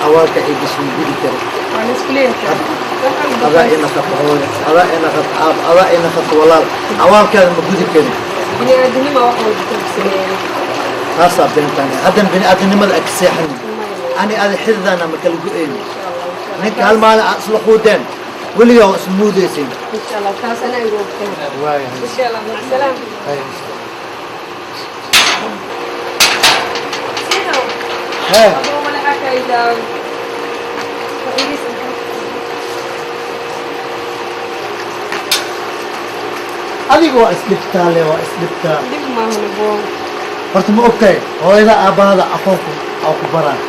أولك إيش من جديد كده أنا سكلين هذا إنا خطوة هذا إنا خط هذا إنا خط ولا أولك هذا مجديد كده بني آدمي ما واحد بتبصرين خاصة بنتنا هذا بني آدم ما الأكسحن أنا هذا حذا أنا مكلجوين نك هالمال أصل خودن واليوم سموديسين إن شاء الله كاس أنا يروح واي إن شاء الله مع السلامة هاي أبو ولا حكا إذا هذه هو أسلبتا له وأسلبتا ديك ما هو نبغى horta ma ogtahay hooyada aabbaada aqoonku oo ku baraan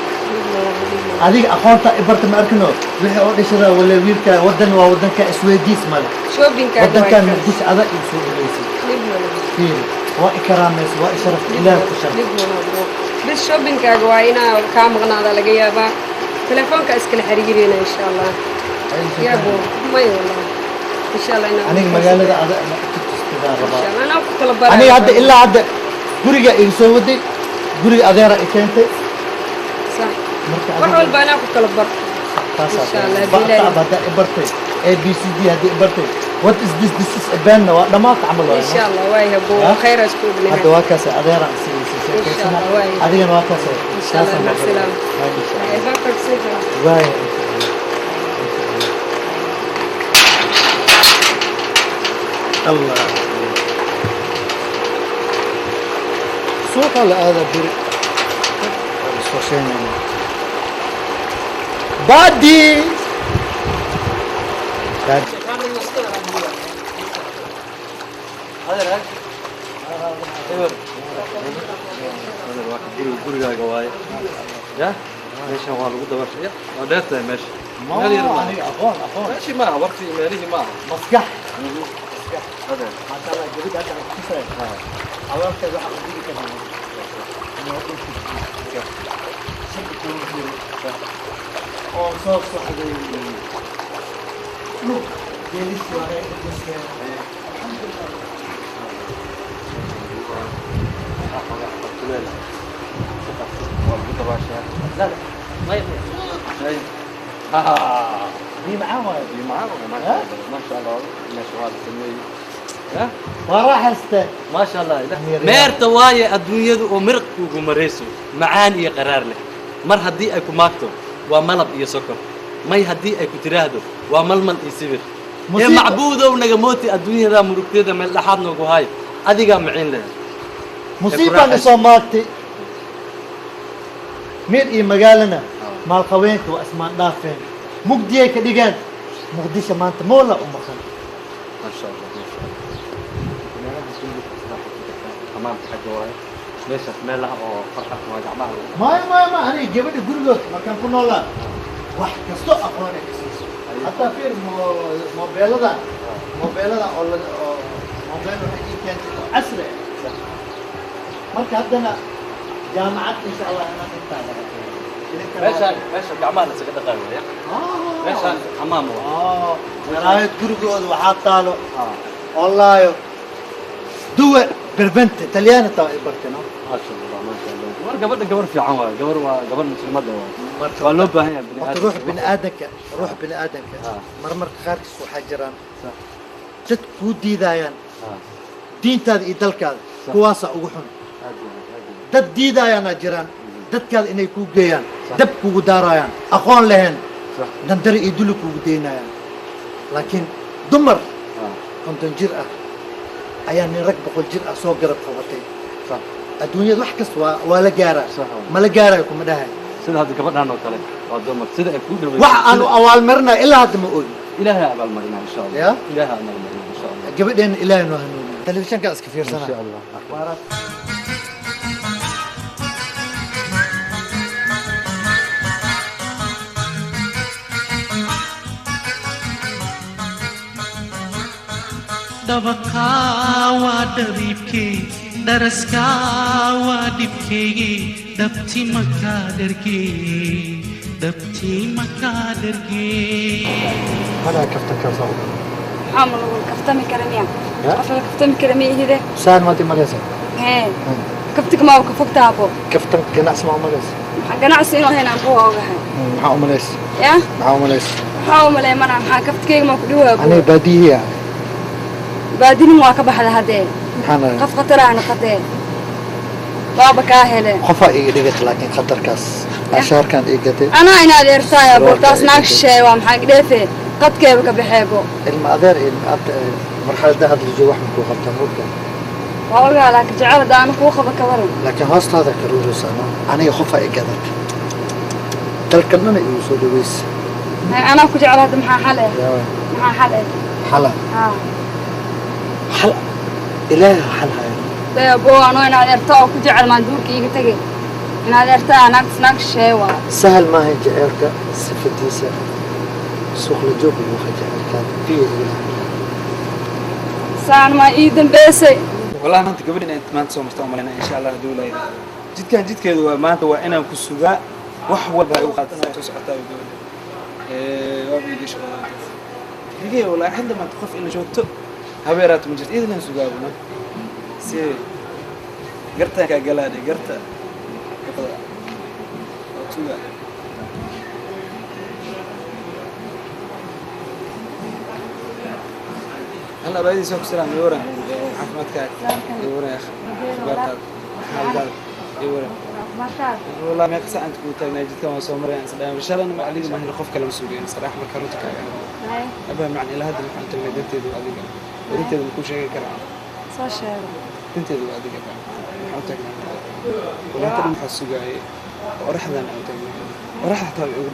adiga aqoonta ibarta ma arkino wixii oo dhishada wala wiilka wadan waa wadanka isweydiis male shopping ka wadankan muqdisho adag ii soo dhaweysay fiir waa ikraameys waa sharaf ilaahay ku sharaf bis shopping ka waa inaa ka maqnaada laga yaabaa telefoonka iskala xiriirina insha Allah yaabo may wallah insha Allah inaa aniga magaalada adag ma tustidaa rabaa insha Allah anaa ku kala baran aniga hadda ilaa hadda guriga igu soo waday guriga adeera i keentay صح wax walba anaa ku kala bar insha Allah bilaay bada ibartay ABCD hadii ibartay what is this is a ban waa dhamaad camal waa insha Allah way habo khayr isku bilaa hadda waa kaas adeera si insha Allah way adigana waa kaas insha Allah ma salaam ay fakar sida way الله سوق على هذا بري بادي هذا راك ايوه هذا الواحد guriga gawaay ya meesha waa lagu dabar shaqo waa dheertay meesha aniga aqoon meesha ma waqti meelihi ma maskax هذا ما شاء الله جديد هذا كيف أول كذا واحد يجي كذا أنا أقول كذا شو بتقول أو صوت واحد لو جالس وراي بس الحمد لله لا ما يبغى دي معاه ما شاء الله ما شاء الله سمي ها وراح است ما شاء الله meerta waaye adduunyadu oo mirq ugu mareyso macaan iyo qaraar leh mar hadii ay ku maagto waa malab iyo sokor may hadii ay ku tiraahdo waa malmal iyo sibir ee macbuudow naga mooti adduunyada murugteeda meel dhaxaad noogu hay adiga macin leh musiiba ni soo maagtay mid iyo magaalana maal qaweenka waa asmaan dhaafeen mugdiyay ka dhigaan muqdisho maanta moola u maqan ما شاء الله تمام حاجه واي ليش اسمها او فرحت ما جمعها ما انا جبت غريغوت ما كان كنولا wax kasto aqoon ay hatta fiir mobilada oo mobile waxay keentay casri marka haddana jaamacad insha Allah inaan intaa meesha gacmaha la iska dhaqayo meesha xamaam walaayad gurigooda waxaa taalo wallahi duwa berbente talyaani taa ibartino ما شاء الله ما شاء الله war gabar fiican waa gabar muslimada waa loo baahan yahay ruux bini aadanka marmarka qaarkiis waxaa jiraan dad ku diidayaan diintaada iyo dalkaada kuwaasa ugu xun dad diidayaana jiraan dadkaada inay ku geeyaan dab kugu daarayaan aqoon lahayn dandari iyo duli kugu deynayaan laakiin dumar konton jir ah ayaa nin rag 100 jir ah soo garab qabatay adduunyada wax kasta waa la gaaraa ma la gaarayo kuma dhahay sida hadda gabadhan oo kale waa dumar sida ay ku dhaweeyeen wax aan awaal marnaa ilaa hadda ma ogi ilaahay abaal marina insha Allah ya ilaahay abaal marina insha Allah gabadheen ilaahay noo hanuuniyo telefishanka iska fiirsana insha Allah dabaqaa waa dhariibkii daraskaa waa dhibkeygii dhabti makaa dhergee هذا كفتك كفاو عمرو كفتمي كرميا عفوا كفتمي كرميا هذا سان ما تمرسه هي كفتك ما كفكت ابو كفتك كنا اسمع مرسه ganacsi inuu hayna aan ku ogahay maxaa u malays ya maxaa u malays waxaa u malay mana maxaa kaftkeyga ma ku dhawaabo aniga baadiyihiya baadinin waa ka baxda haddee maxaana qof khataraana qatee baaba kaa hele qofaa iga dhigata laakiin khatarkaas ashaarkaan ii gatay anaa inaad eertaaya boortaas naag shisheeye waa maxaa dheefe qadkeeba ka baxeebo ilma adeer ilma abta marxalada hadla joogo wax makuu qabtaa mugta waa ogaa laakiin jecel hadda ana kuu qaba ka waran laakiin hoostaada karuuraysaano aniga qofaa i gadatay dalkanana igu soo dhawaysa anaa ku jecel hadda maxaa xal eh maxaa xal eh xala haa xal ilaahay xal hayo beebo anoo inaad eerta oo ku jecel maan duurka iiga tegay inaad eertaa naag shisheeye waa sahal maaha jaceelka sifadiisa suuq la joog lagu jaceelkaa fiiriga saan ma ii dambeysay والله ما أنت قبل إن ما أنت سومست عمرنا إن شاء الله دولا إذا جد كذا ما أنت وأنا كسوجا وحول بهاي وقت أنا توسعتها وقبل وابي ليش هي والله عندما تخاف إنه شو هبيرات من جد إذا نسوجا ونا سي قرتها كجلادي قرتها سوجا هلا بعدي سوق سلام يورا عفمتك يورا يا أخي أخبارك حالك يورا والله ما يقصى أنت كنت ناجد كمان صومر يعني سلام إن شاء الله أنا عليك ما هي الخوف كلام سوري صراحة ما كروتك يعني أبى معني إلى هذا اللي أنت اللي دنتي ذو عليك ودنتي ذو كل شيء كلام صار دنتي ذو عليك حوتك ولا أنت اللي محسوق جاي ورح ذا أنت ورح حتى يقول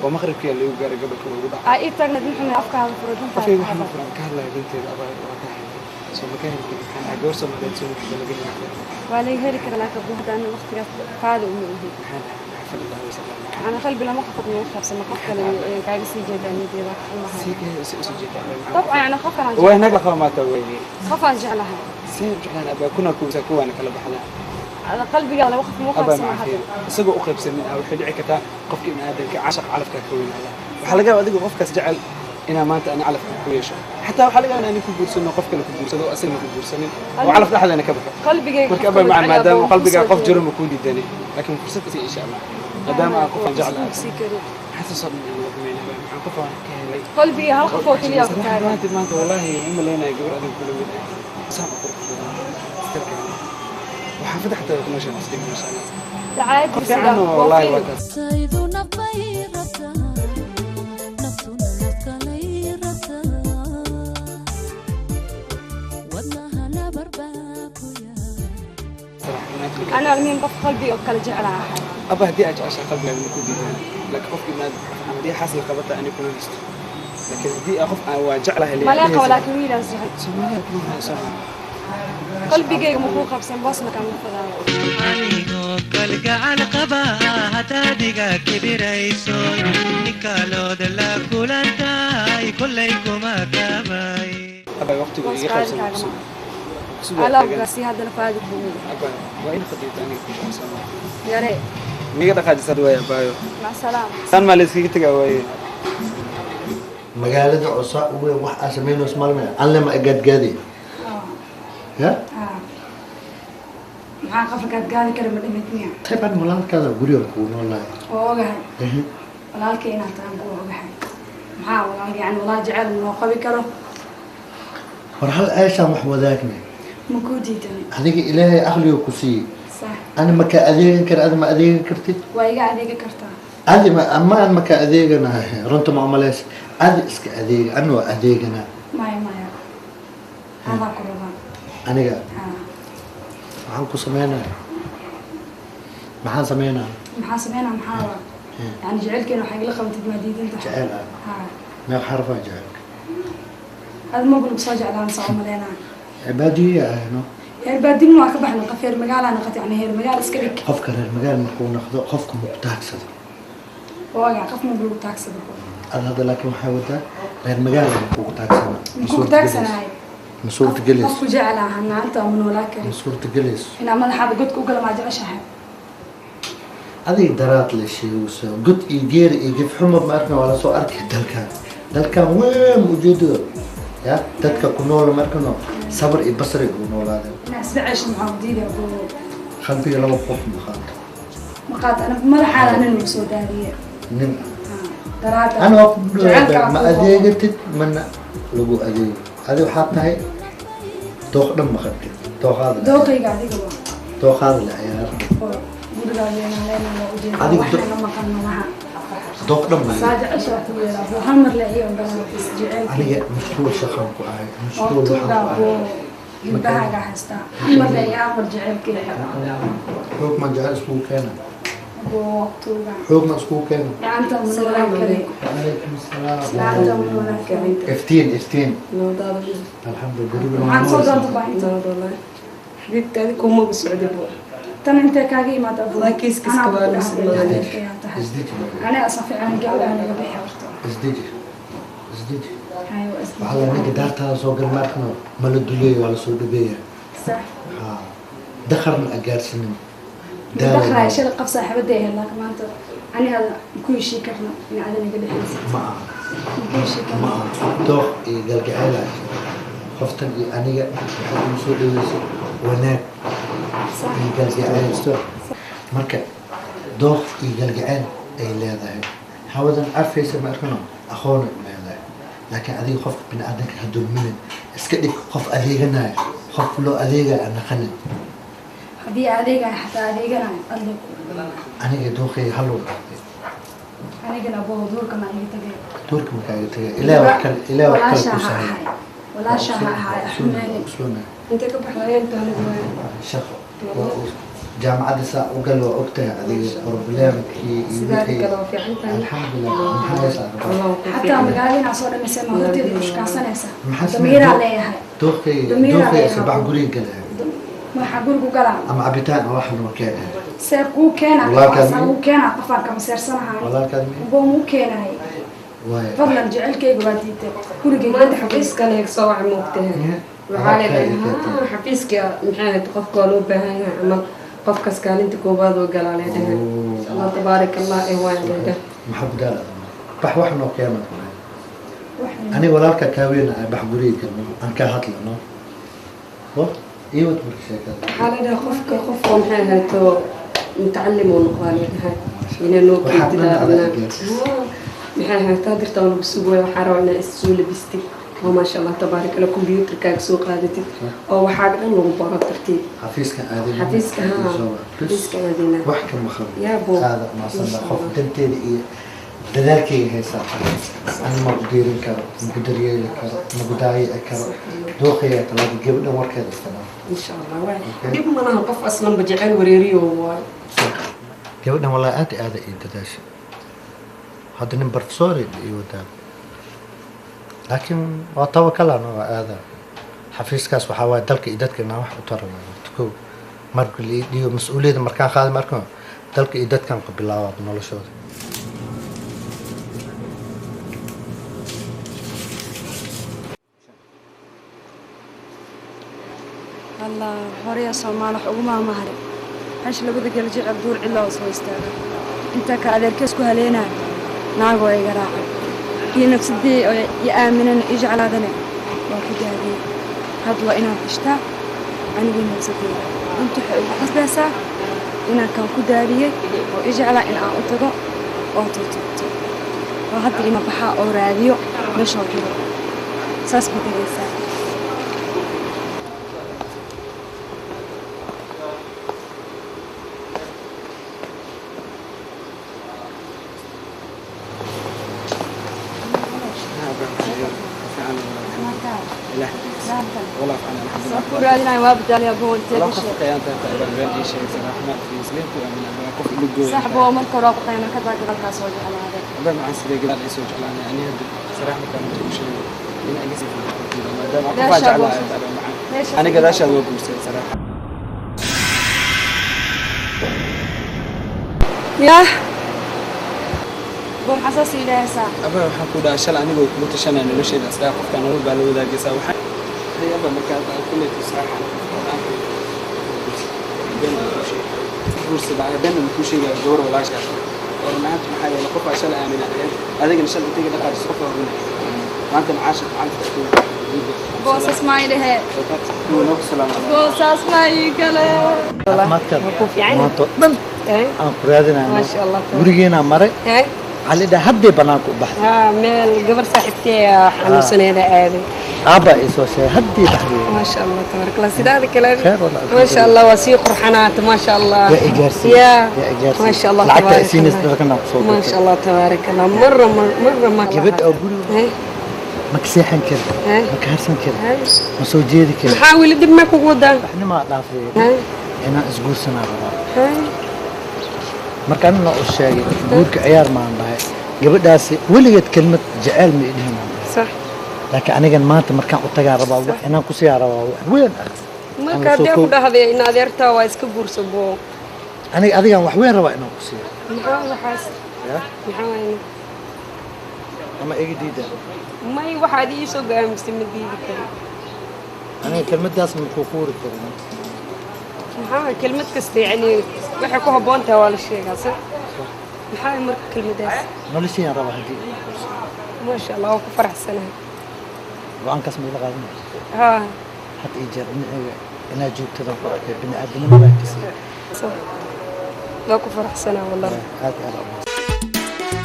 ومغرب كي اللي يقاري قبل كل يقول إيه تقدر نحن أفكار فرودين في واحد مفرم كهلا بنتي الأبا وكاهل سو مكان كان عجوز ما بين سوق كذا لقينا ولا يهلك لك أبوه ده أنا وقت قال أمي حفل الله وسلم أنا قلبي لما خفت من خبز ما خفت لي قاعد يسجل دني دي سيجي طبعا يعني خف عن وين نقل خف ما توي خف عن جعلها سيرجعنا أبا كنا كوسا كوانا كلا بحلا على قلبي قال وقت مو خبز ما حد سجوا أخرب سنين أو حد عكتا قفك من هذا كعشق على فكرة كوين على وحلقة وأديك قفك سجعل إنا ما أنت أنا على فكرة كويشة حتى وحلقة أنا كل بورسن وقفك أنا كل بورسن وأسلم كل بورسن وعلى فكرة أحد أنا كبك قلبي جاي مركب مع المدام وقلبي جاي قف جرم وكودي الدني لكن فرصتي إن شاء الله مدام أقف جعل حتى صار من قف قلبي هالخفوت اللي ما أنت والله هم اللي أنا يقبل أدم كل من سامع قرب وحافظ حتى يكون شيء مسلم إن شاء الله تعال قف عنه والله وقت سيدنا بيرتا نفسنا نكاليرتا ودناها لبرباكويا أنا المين قف قلبي أكل جعلها أبا هدي أجي عشان قلبي من كودي لك قف ما عندي حاسة قبضة أن يكون لست لكن هدي أخف وجعلها اللي ملاقة ولكن ويلا زهد سمعها كلها سمع قلبي جاي مخوخ بسم بصنا كم فضاء anigoo kalgacal qaba hadaadiga kibirayso ninkaalooda la kulantahay kollay kuma kabay أبا وقتي يخلص على بقاسي هذا الفادك بومي أبا وين خديت أنا كل سنة يا ريت ميجا دخل سدوي أبايو مع السلامة سان مالسكي تجاوي magaalada cusub ugu wax asameeyno ismaalmay alle ma gadgadi ya maxaa qafkaad gaadi kara ma dhimatniya taban walaalkaada guriga ku noolaa oo ogahay walaalkay inaad tahay ku ogahay maxaa walaal yani walaal jecel noo qabi karo war hal aashaan wax wadaagnay ma ku diidan adiga ilaahay aqliga ku siiyey sax ana ma ka adeegan kara adama adeegan kartid waa iga adeega kartaa adi ma amaan ma ka adeeganahay runta ma umaleys adi iska adeega ana waa adeegana maya hadaa ku rabaa aniga haa waxaan ku sameynaa maxaan sameynaa maxaa sameynaa maxaa waa yani jecelkeena waxay ila qabtid ma diidanta jecel ah haa meel xarfaa jecelka هذا ما قلت بصاجع لنا صار ملينا عبادية أهنا هير بادين ما كبحنا قفير مقال أنا قطع يعني هير مقال إسكبك قف كره المجال نكون ناخذ قفكم متاكسد واقع قف مبلوغ تاكسد هذا لكن محاولته غير مجال نكون تاكسنا نكون تاكسنا هاي مسؤول تجلس قف جعلها هنا أنت من ولاك مسؤول تجلس إن عمل هذا قلت وقال ما جرى شهر هذه درات للشيء وسو قلت يجير يجيب حمر ما أركنا ولا سو أركي دلكان وين موجوده يا تدك كنول مركنو صبر يبصر يقولون هذا ناس بعيش معودين يا أبو خلبي لو خوف مخاط ما فقط أنا ما راح على أنا السودانية nin دراسة أنا ما أديقتك من لقو أديق هذه وحاطها توخ دم خدت توخ هذا دوقي قاعد يقول توخ هذا لا يا قول قاعد أنا هذه وإحنا لما كنا معها توخ دم صادق أشرف ويلا وحمر لعيون بس جعل أنا مشكور شخم كواي مشكور وطوبة ينتهى قاعد يستا حمر لعيون جعل كده حكم ما جعل سكوك هنا وطوبة حكم سكوك هنا يعني أنت من ولا كذي عليكم السلام لا أنت من ولا كذي افتين نوضة الحمد لله عن صوت أنت باين والله حبيبتي هذه كومة بالسعودية بو تم أنت كاجي ما تبغى والله كيس كبار مسلمين ازديجي أنا أصفي أنا جو أنا ببيع ورطة ازديجي أيوة اسمي waxaa la ninka daartaada soo galmaarkana ma la duleeyo waa la soo dhabeeya صح dakharna a gaarsiinin دخل شيء القف صاحبته هلا كمان أنا هذا كل شيء كرنا من عدم قد حس ma aha كل شيء ma كرنا aha dooq iyo galgaceela qoftan iyo aniga waxay igu soo dhaweysay wanaag صح iyo galgaceel marka dooq iyo galgaceel ay leedahay hawadan arfaysa ma arkano aqoon ay leedahay laakiin adiga qofka bini aadanka ha dulminin iska dhig qof adeeganaya qof loo adeegaya aan naqanin هذه عليك حتى عليك أنا أقول aniga dooqayga hallow dhaafay أنا قلنا أبوه دور كمان يتجي doorka markaaga tagay ilaa wax kale ilaa wax ولا kale ku شاها sahay هاي ولا شاها هاي حماني أنت كبح غير تهلك shaqo jaamacadda saa u gal waa ogtahay adiga problemkii iyo سيداتك wixii لو في عنتها alxamdulilah maxaa haysaa الله حتى مقالين صار مثل ما قلت لك مش كاسنة maxaa ضمير عليها هاي dooqayga Damiir dooqayga ayaa sabax guriga galaya ما حقول كلام ama cabitaan oo wax noo keenay سيركو كان والله كان سيركو كان قفاك مسير سنة هاي walaalkaad mi وبو مو كان هاي waay فضلا جعل كيك وديته كل جيك ما أنت حفيزك أنا هيك صوع موقتها وعالي بها حفيزك محاهد قفك ولو بها عمل قفك اسكان انت كوباد وقال عليه ده الله تبارك الله ايوان ده maxaa gudaala bax wax noo keenay aniga walaalka kaaweyna ay bax guriga galno aan ka hadlano ho iyo wad marka sheekada حالي ده قفك محاهد متعلم ونقوان ده هنا نو waxaa كده dhan أنا adag محاهد تقدر تقول بسبوع وحارونا السول بستي وما شاء الله تبارك الله كمبيوتر كاك سوق هذا أو حاجة إنه مبارك ترتيب xafiiska aadina حفيزك ها حفيزك هذينا wax kama khabo يا بو هذا ما صار خوف دنتيدي iyo dadaalkayga haysaa aan ma diirin karo ma daryeeli karo ma gudaayi karo dooqayga talaada gabadhan warkeeda isticmaal إن شاء الله واحد ديب ما أنا قف أصلا بجعل وريريو واي gabadhan walaa aad iyo aad ay dadaashay hadda nin professor iyo wadaa laakiin waa tawakalaan oo aada xafiiskaas waxaa waaye dalka iyo dadka inaan wax u taranayo kow marka liidiyo mas-uuliyadda markaan qaaday marka dalka iyo dadkan ku bilaabaa noloshooda الله هوريا صومال حكومة مهري عاش لو بدك الجيع بدور علا وسويستانا انت كأذير كيسكو هلينا ناقو اي قراعة كي نفس دي يآمنن يجعل هذا وكي هذه هدوا إنا بشتا أنا قلنا نفسدي انتو حسباسا إنا كان كدارية ويجعل إنا أطلق أطلق وهذا إنا بحا أو راديو مشو كده ساس بتغيسا والله فعلا الحمد لله سأقول هذه وابدال يا بون والله قف قيانة تقريبا بين أي شيء صراحة ما في سليمك وأمين أنا قف لجوا سحبوا ومركوا راقوا قيانا كذا قبل كاسوج على هذا قبل ما عسلي قبل أي سوج على يعني هذا صراحة ما كان مجرد شيء من أجلس في الكتير ما دام أقف ليش على أبوك؟ معه أنا قد أشهد وأقول صراحة يا بون حساسي لا ساعة أبا وحكوا ده شل أنا قلت متشان أنا ليش إذا أصلاً قف كانوا بالو ذا جسا وح هي أبا مكان كل تصراحة بين كل شيء فرصة بعد بين كل شيء دور ولا شيء ما أنت محايا لقف شل آمنة هذا كان شل تيجي دخل الصفر هنا ما أنت معاش عن تشتغل boosas ma idhahe ونوك سلام boosaas ma ii gale caafimaadkaada Makuu fiican yahay? maanta oo dhan Eh? aan ku raadinayno ما شاء الله تبارك. gurigeena maray Eh? waxaa la dhahay hadday bannaanka u baxday ها ميل قبل صاحبتي حنوسن هنا عادي aabba ii soo sheegay haddii baxday ما شاء الله تبارك الله سيداد كلام خير والله. ما شاء الله وسيق رحنات ما شاء الله يا إيجارسي يا يا إيجارسي ما شاء الله لعبت تبارك سينس الله. لكن أقصد ما شاء الله تبارك الله مرة ما gabadh oo guriga إيه؟ ma ka seexan karin إيه؟ ma ka harsan karin إيه؟ ma soo jeedi karin نحاول دم ما كودا waxnimaa dhaafay إيه؟ inaan isguursanaa rabaa إيه؟ marka anina u sheegay guurka ciyaar maan dhahay gabadhaasi weligeed kelmad jeceyl ma idhihin صح laakiin anigan maanta markaan u tagaa rabaa wax inaan ku siyaa rabaa wax weyn ah ما أنا كان سوف- دي هذا إن أديرتها واسك بورسبو aniga adigan wax weyn rabaa inaan ku siiyo نحاول حاس ya نحاول ama iga diida ما واحد يسوق مستمدي كده aniga kelmadaas ma ku fuuri karin نحاول كلمة كستي يعني وحكوا هبونتها ولا شيء صح نحاول مرك كلمة داس noloshayaan rabaa haddii ما شاء الله وكو فرح السنة go-aankaas ma ila qaadanay ها had ii jeer dhinacayga inaad joogtada ku arkay bini'aadanimada ka siiya صح وكو فرح السنة والله aad iyo aad u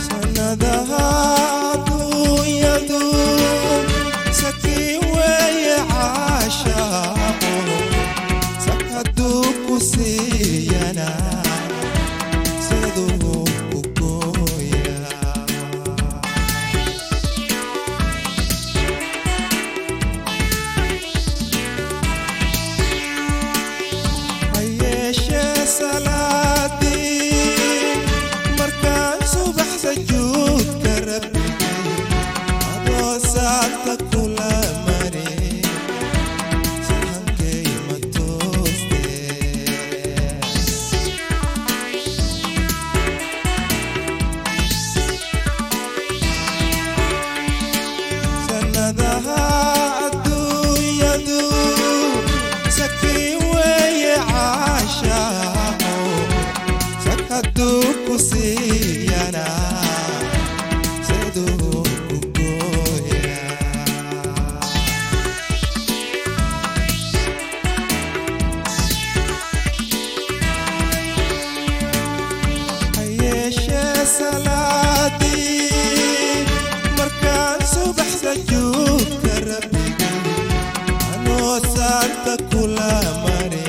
sanadaha adduunyadu saki weeye caashaaqo sakaduu ku siiyana siduu u gooyaa hayeeshee salaadii markaan subax sajuudka rabbigay adoo saata kula mari sahankay ma toostee sanadaha adduunyadu saki weeye caashaaqo sakaduu ku siiyana siduu u gooyaa hayeeshee salaadii markaan subax sajuudka rabbigay anoo saanta kula mari